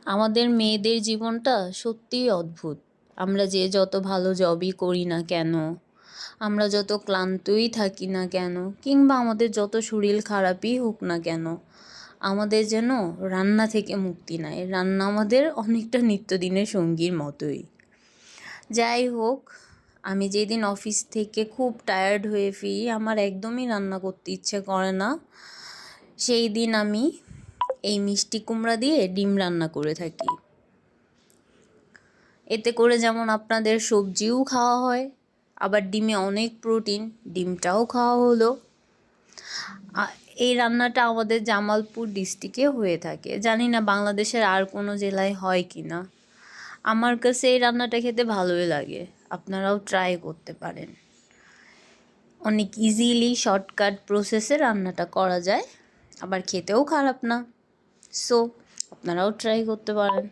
আমাদের মেয়েদের জীবনটা সত্যিই অদ্ভুত। আমরা যে যত ভালো জবই করি না কেন, আমরা যত ক্লান্তই থাকি না কেন, কিংবা আমাদের যত শরীর খারাপই হোক না কেন, আমাদের যেন রান্না থেকে মুক্তি নাই। রান্না আমাদের অনেকটা নিত্যদিনের সঙ্গীর মতোই। যাই হোক, আমি যেদিন অফিস থেকে খুব টায়ার্ড হয়ে ফিরি, আমার একদমই রান্না করতে ইচ্ছে করে না, সেই দিন আমি এই মিষ্টি কুমড়া দিয়ে ডিম রান্না করে থাকি। এতে করে যেমন আপনাদের সবজিও খাওয়া হয়, আবার ডিমে অনেক প্রোটিন, ডিমটাও খাওয়া হলো। এই রান্নাটা আমাদের জামালপুর ডিস্ট্রিক্টে হয়ে থাকে, জানি না বাংলাদেশের আর কোনো জেলায় হয় কি না। আমার কাছে এই রান্নাটা খেতে ভালোই লাগে, আপনারাও ট্রাই করতে পারেন। অনেক ইজিলি শর্টকাট প্রসেসে রান্নাটা করা যায়, আবার খেতেও খারাপ না। সো আপনারাও ট্রাই করতে পারেন।